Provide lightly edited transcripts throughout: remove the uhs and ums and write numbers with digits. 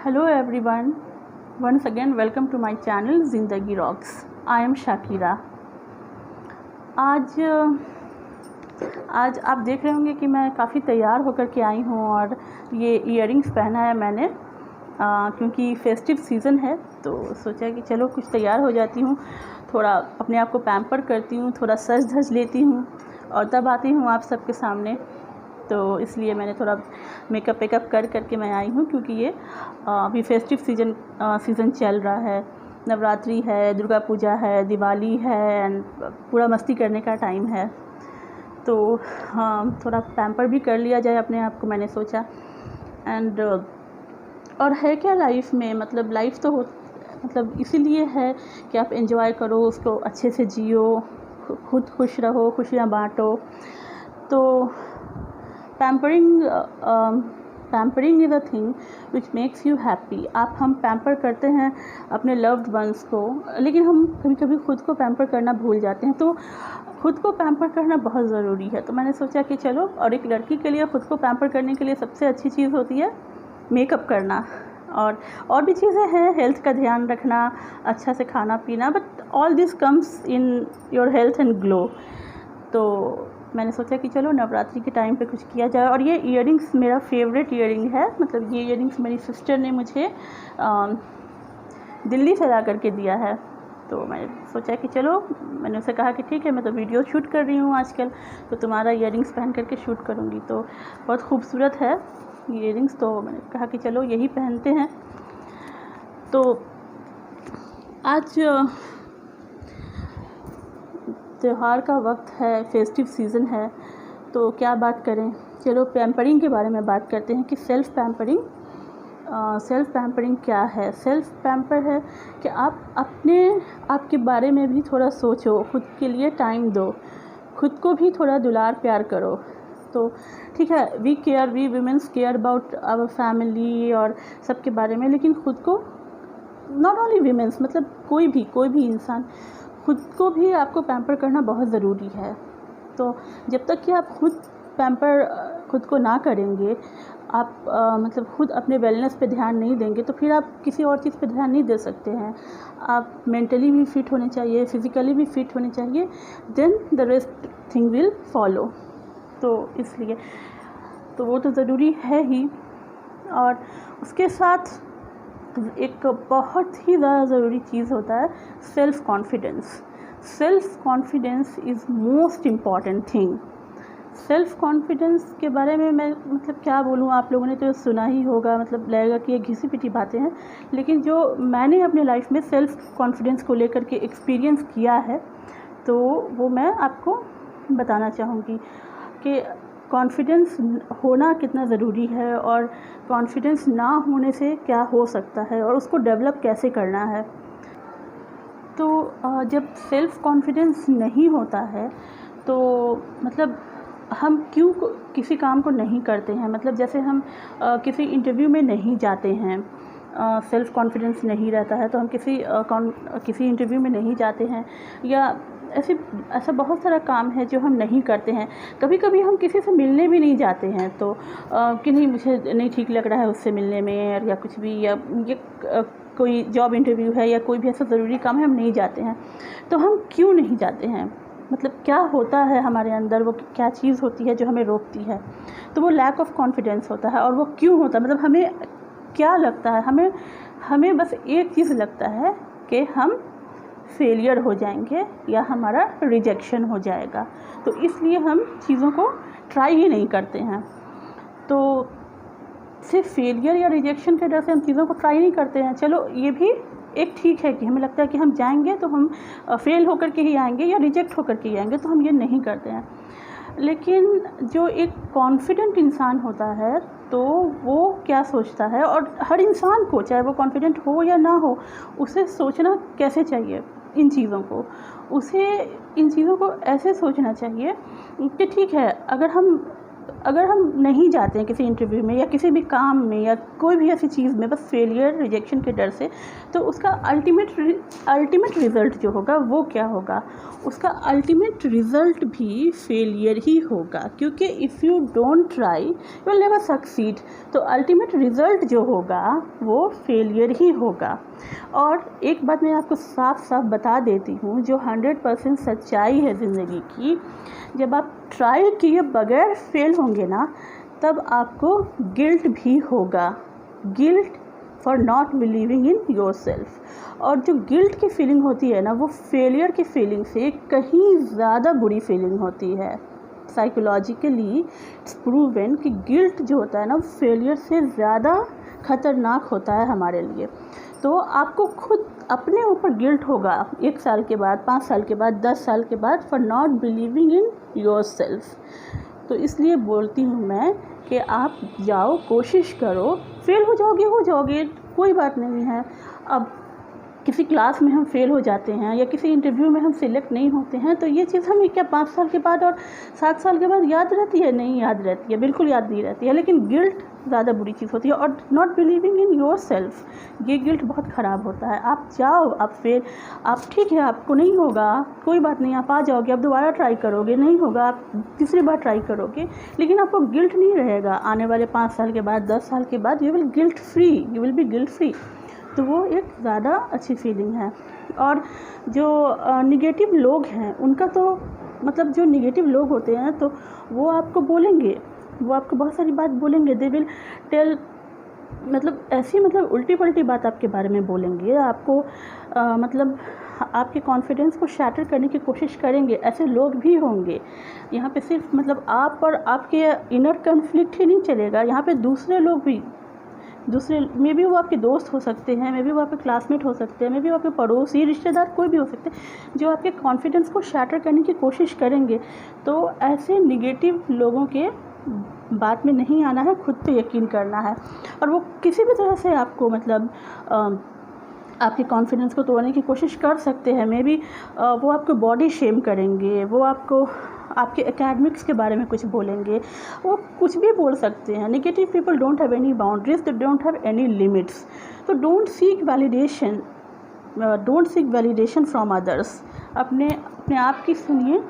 Hello everyone, once again welcome to my channel ज़िंदगी rocks. I am Shakira. आज आप देख रहे होंगे कि मैं काफ़ी तैयार होकर के आई हूँ और ये इयररिंग्स पहना है मैंने क्योंकि फेस्टिव सीज़न है, तो सोचा कि चलो कुछ तैयार हो जाती हूँ, थोड़ा अपने आप को पैम्पर करती हूँ, थोड़ा सज धज लेती हूँ और तब आती हूँ आप सबके सामने। तो इसलिए मैंने थोड़ा मेकअप वेकअप करके मैं आई हूँ क्योंकि ये अभी फेस्टिव सीज़न चल रहा है। नवरात्रि है, दुर्गा पूजा है, दिवाली है एंड पूरा मस्ती करने का टाइम है। तो हाँ, थोड़ा पैम्पर भी कर लिया जाए अपने आप को, मैंने सोचा। एंड और है क्या लाइफ में, मतलब लाइफ तो मतलब इसीलिए है कि आप एंजॉय करो, उसको अच्छे से जियो, खुद खुश रहो, खुशियाँ बाँटो। तो pampering is a thing which makes you happy. हम पैम्पर करते हैं अपने लव्ड वंस को, लेकिन हम कभी कभी ख़ुद को पैम्पर करना भूल जाते हैं। तो ख़ुद को पैम्पर करना बहुत ज़रूरी है। तो मैंने सोचा कि चलो, और एक लड़की के लिए ख़ुद को पैम्पर करने के लिए सबसे अच्छी चीज़ होती है मेकअप करना, और भी चीज़ें हैं, हेल्थ का ध्यान रखना, अच्छा से खाना पीना, but all this comes in your health and glow. तो मैंने सोचा कि चलो नवरात्रि के टाइम पे कुछ किया जाए। और ये इयररिंग्स मेरा फेवरेट इयररिंग है। मतलब ये इयररिंग्स मेरी सिस्टर ने मुझे दिल्ली से ला करके दिया है। तो मैंने सोचा कि चलो, मैंने उसे कहा कि ठीक है, मैं तो वीडियो शूट कर रही हूँ आजकल, तो तुम्हारा इयररिंग्स पहन करके शूट करूँगी। तो बहुत खूबसूरत है इयररिंग्स, तो मैंने कहा कि चलो यही पहनते हैं। तो आज त्यौहार का वक्त है, फेस्टिव सीज़न है, तो क्या बात करें। चलो पैम्परिंग के बारे में बात करते हैं कि सेल्फ़ पैम्परिंग क्या है। सेल्फ़ पैम्पर है कि आप के बारे में भी थोड़ा सोचो, खुद के लिए टाइम दो, खुद को भी थोड़ा दुलार प्यार करो। तो ठीक है, we womens care about our family और सबके बारे में, लेकिन खुद को, नॉट ओनली वीमेंस, मतलब कोई भी इंसान, खुद को भी आपको पैम्पर करना बहुत ज़रूरी है। तो जब तक कि आप खुद को ना करेंगे, आप मतलब खुद अपने वेलनेस पे ध्यान नहीं देंगे, तो फिर आप किसी और चीज़ पे ध्यान नहीं दे सकते हैं। आप मेंटली भी फिट होने चाहिए, फिज़िकली भी फिट होने चाहिए, then the rest thing will follow. तो इसलिए तो वो तो ज़रूरी है ही। और उसके साथ एक बहुत ही ज़्यादा ज़रूरी चीज़ होता है self confidence is most important thing. Self confidence के बारे में मैं मतलब क्या बोलूँ, आप लोगों ने तो सुना ही होगा, मतलब लगेगा कि ये घिसी पिटी बातें हैं, लेकिन जो मैंने अपने लाइफ में सेल्फ़ कॉन्फिडेंस को लेकर के एक्सपीरियंस किया है, तो वो मैं आपको बताना चाहूँगी कि कॉन्फिडेंस होना कितना ज़रूरी है और कॉन्फिडेंस ना होने से क्या हो सकता है और उसको डेवलप कैसे करना है। तो जब सेल्फ़ कॉन्फिडेंस नहीं होता है, तो मतलब हम क्यों किसी काम को नहीं करते हैं। मतलब जैसे हम किसी इंटरव्यू में नहीं जाते हैं, सेल्फ़ कॉन्फिडेंस नहीं रहता है, तो हम किसी इंटरव्यू में नहीं जाते हैं, या ऐसा बहुत सारा काम है जो हम नहीं करते हैं। कभी कभी हम किसी से मिलने भी नहीं जाते हैं, तो कि नहीं, मुझे नहीं ठीक लग रहा है उससे मिलने में, या कुछ भी, या ये कोई जॉब इंटरव्यू है या कोई भी ऐसा ज़रूरी काम है, हम नहीं जाते हैं। तो हम क्यों नहीं जाते हैं, मतलब क्या होता है हमारे अंदर, वो क्या चीज़ होती है जो हमें रोकती है। तो वो लैक ऑफ कॉन्फिडेंस होता है। और वो क्यों होता है, मतलब हमें क्या लगता है, हमें बस एक चीज़ लगता है कि हम फेलियर हो जाएंगे या हमारा रिजेक्शन हो जाएगा, तो इसलिए हम चीज़ों को ट्राई ही नहीं करते हैं। तो सिर्फ फेलियर या रिजेक्शन के डर से हम चीज़ों को ट्राई नहीं करते हैं। चलो ये भी एक ठीक है कि हमें लगता है कि हम जाएंगे तो हम फेल होकर के ही आएंगे या रिजेक्ट होकर के ही आएंगे, तो हम ये नहीं करते हैं। लेकिन जो एक कॉन्फिडेंट इंसान होता है, तो वो क्या सोचता है, और हर इंसान को, चाहे वो कॉन्फिडेंट हो या ना हो, उसे सोचना कैसे चाहिए इन चीज़ों को। उसे इन चीज़ों को ऐसे सोचना चाहिए कि ठीक है, अगर हम अगर हम नहीं जाते हैं किसी इंटरव्यू में या किसी भी काम में या कोई भी ऐसी चीज़ में बस फेलियर रिजेक्शन के डर से, तो उसका अल्टीमेट रिज़ल्ट जो होगा वो क्या होगा? उसका अल्टीमेट रिज़ल्ट भी फेलियर ही होगा, क्योंकि if you don't try you will never succeed. तो अल्टीमेट रिज़ल्ट जो होगा वो फेलियर ही होगा। और एक बात मैं आपको साफ साफ बता देती हूँ जो 100% सच्चाई है ज़िंदगी की, जब आप ट्राई किए बगैर फेल होंगे ना, तब आपको गिल्ट भी होगा, guilt for not believing in your self. और जो गिल्ट की फीलिंग होती है ना, वो फेलियर की फीलिंग से कहीं ज़्यादा बुरी फीलिंग होती है। साइकोलॉजिकली इट्स प्रूवन कि गिल्ट जो होता है ना, फेलियर से ज़्यादा खतरनाक होता है हमारे लिए। तो आपको खुद अपने ऊपर गिल्ट होगा 1 साल के बाद, 5 साल के बाद, 10 साल के बाद, for not believing in yourself. तो इसलिए बोलती हूँ मैं कि आप जाओ, कोशिश करो, फेल हो जाओगे, कोई बात नहीं है। अब किसी क्लास में हम फेल हो जाते हैं या किसी इंटरव्यू में हम सिलेक्ट नहीं होते हैं, तो ये चीज़ हमें क्या 5 साल के बाद और 7 साल के बाद याद रहती है? नहीं याद रहती है, बिल्कुल याद नहीं रहती है। लेकिन गिल्ट ज़्यादा बुरी चीज़ होती है। और not believing in your self, ये गिल्ट बहुत ख़राब होता है। आप जाओ, आप ठीक है, आपको नहीं होगा, कोई बात नहीं, आप आ जाओगे, आप दोबारा ट्राई करोगे, नहीं होगा, आप तीसरी बार ट्राई करोगे, लेकिन आपको गिल्ट नहीं रहेगा। आने वाले 5 साल के बाद, 10 साल के बाद you will be guilt free. तो वो एक ज़्यादा अच्छी फीलिंग है। और जो निगेटिव लोग हैं उनका तो मतलब जो निगेटिव लोग होते हैं तो वो आपको बोलेंगे, वो आपको बहुत सारी बात बोलेंगे। दे विल टेल मतलब उल्टी पल्टी बात आपके बारे में बोलेंगे, आपको मतलब आपके कॉन्फिडेंस को शैटर करने की कोशिश करेंगे। ऐसे लोग भी होंगे। यहाँ पे सिर्फ मतलब आप और आपके इनर कन्फ्लिक्ट ही नहीं चलेगा, यहाँ पे दूसरे लोग भी, मे बी वो आपके दोस्त हो सकते हैं, मे बी वो आपके क्लासमेट हो सकते हैं, मे बी वो आपके पड़ोसी, रिश्तेदार, कोई भी हो सकते हैं जो आपके कॉन्फिडेंस को शैटर करने की कोशिश करेंगे। तो ऐसे निगेटिव लोगों के बात में नहीं आना है, खुद पे यकीन करना है। और वो किसी भी तरह से आपको मतलब आपके कॉन्फिडेंस को तोड़ने की कोशिश कर सकते हैं। मे बी वो आपको बॉडी शेम करेंगे, वो आपको आपके एकेडमिक्स के बारे में कुछ बोलेंगे, वो कुछ भी बोल सकते हैं। Negative people don't have any boundaries, they don't have any limits. तो don't seek validation from others. अपने आप की सुनिए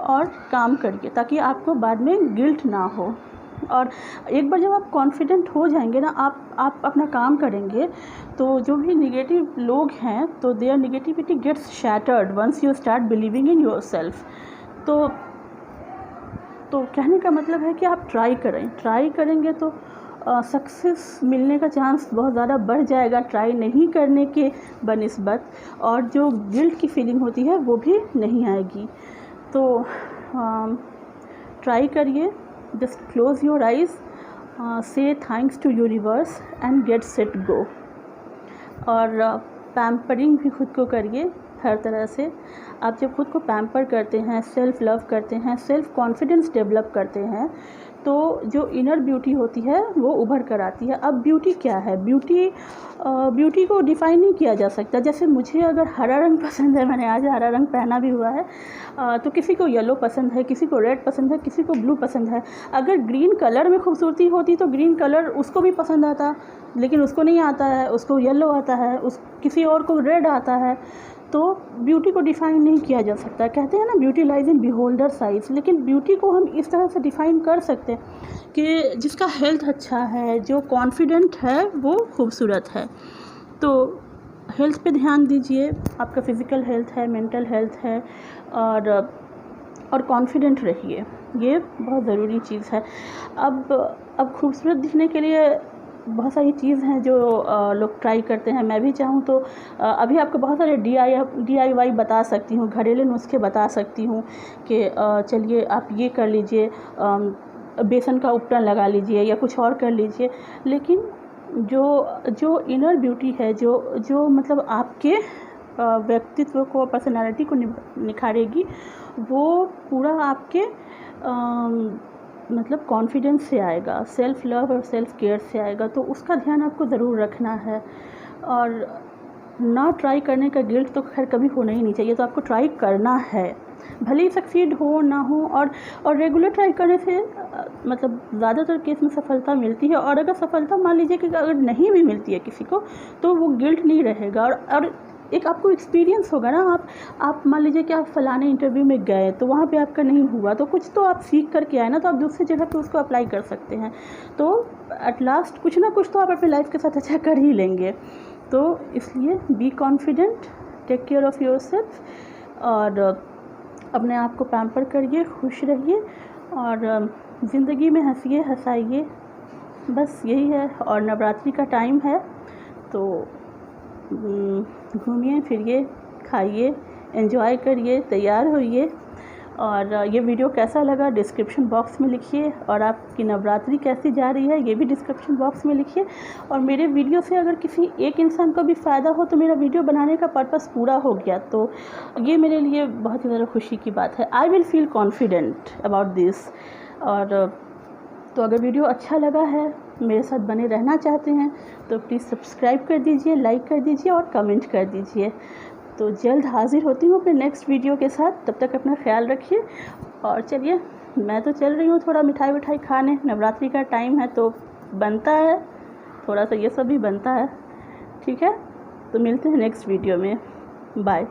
और काम करिए ताकि आपको बाद में गिल्ट ना हो। और एक बार जब आप कॉन्फिडेंट हो जाएंगे ना, आप अपना काम करेंगे, तो जो भी निगेटिव लोग हैं तो their negativity gets shattered once you start believing in yourself. तो कहने का मतलब है कि आप ट्राई करेंगे तो सक्सेस मिलने का चांस बहुत ज़्यादा बढ़ जाएगा ट्राई नहीं करने के बनिस्बत। और जो गिल्ट की फीलिंग होती है वो भी नहीं आएगी। तो ट्राई करिए, just close your eyes, say thanks to universe and get set go. और पैम्परिंग भी खुद को करिए हर तरह से। आप जब खुद को पैम्पर करते हैं, सेल्फ़ लव करते हैं, सेल्फ़ कॉन्फिडेंस डेवलप करते हैं, तो जो इनर ब्यूटी होती है वो उभर कर आती है। अब ब्यूटी क्या है? ब्यूटी को डिफ़ाइन नहीं किया जा सकता। जैसे मुझे अगर हरा रंग पसंद है, मैंने आज हरा रंग पहना भी हुआ है, तो किसी को येलो पसंद है, किसी को रेड पसंद है, किसी को ब्लू पसंद है। अगर ग्रीन कलर में खूबसूरती होती तो ग्रीन कलर उसको भी पसंद आता, लेकिन उसको नहीं आता है, उसको येलो आता है, किसी और को रेड आता है। तो ब्यूटी को डिफ़ाइन नहीं किया जा सकता। कहते हैं ना, ब्यूटी लाइज इन बिहोल्डर्स आइज़। लेकिन ब्यूटी को हम इस तरह से डिफ़ाइन कर सकते हैं कि जिसका हेल्थ अच्छा है, जो कॉन्फिडेंट है, वो खूबसूरत है। तो हेल्थ पे ध्यान दीजिए। आपका फ़िज़िकल हेल्थ है, मेंटल हेल्थ है, और कॉन्फिडेंट रहिए, ये बहुत ज़रूरी चीज़ है। अब खूबसूरत दिखने के लिए बहुत सारी चीज़ हैं जो लोग ट्राई करते हैं। मैं भी चाहूँ तो अभी आपको बहुत सारे DIY बता सकती हूँ, घरेलू नुस्खे बता सकती हूँ कि चलिए आप ये कर लीजिए, बेसन का उपटन लगा लीजिए या कुछ और कर लीजिए। लेकिन जो इनर ब्यूटी है, जो मतलब आपके व्यक्तित्व को, पर्सनालिटी को निखारेगी, वो पूरा आपके मतलब कॉन्फिडेंस से आएगा, सेल्फ़ लव और सेल्फ़ केयर से आएगा। तो उसका ध्यान आपको ज़रूर रखना है। और ना ट्राई करने का गिल्ट तो खैर कभी होना ही नहीं चाहिए। तो आपको ट्राई करना है। भले ही सक्सीड हो ना हो, और रेगुलर ट्राई करने से मतलब ज़्यादातर केस में सफलता मिलती है। और अगर सफलता मान लीजिए कि अगर नहीं भी मिलती है किसी को, तो वो गिल्ट नहीं रहेगा, और एक आपको एक्सपीरियंस होगा ना। आप मान लीजिए कि आप फ़लाने इंटरव्यू में गए तो वहाँ पे आपका नहीं हुआ, तो कुछ तो आप सीख करके आए ना, तो आप दूसरी जगह पे उसको अप्लाई कर सकते हैं। तो एट लास्ट कुछ ना कुछ तो आप अपने लाइफ के साथ अच्छा कर ही लेंगे। तो इसलिए be confident, take care of yourself, और अपने आप को पैम्पर करिए, खुश रहिए, और ज़िंदगी में हंसिए हंसाइए, बस यही है। और नवरात्रि का टाइम है, तो घूमिए फिरिए, खाइए, एंजॉय करिए, तैयार होइए। और ये वीडियो कैसा लगा डिस्क्रिप्शन बॉक्स में लिखिए, और आपकी नवरात्रि कैसी जा रही है ये भी डिस्क्रिप्शन बॉक्स में लिखिए। और मेरे वीडियो से अगर किसी एक इंसान को भी फ़ायदा हो तो मेरा वीडियो बनाने का पर्पस पूरा हो गया, तो ये मेरे लिए बहुत ही ज़्यादा खुशी की बात है। I will feel confident about this. और तो अगर वीडियो अच्छा लगा है, मेरे साथ बने रहना चाहते हैं, तो प्लीज़ सब्सक्राइब कर दीजिए, लाइक कर दीजिए और कमेंट कर दीजिए। तो जल्द हाज़िर होती हूँ अपने नेक्स्ट वीडियो के साथ, तब तक अपना ख्याल रखिए। और चलिए, मैं तो चल रही हूँ थोड़ा मिठाई विठाई खाने, नवरात्रि का टाइम है तो बनता है थोड़ा सा, ये सब भी बनता है। ठीक है, तो मिलते हैं नेक्स्ट वीडियो में। बाय।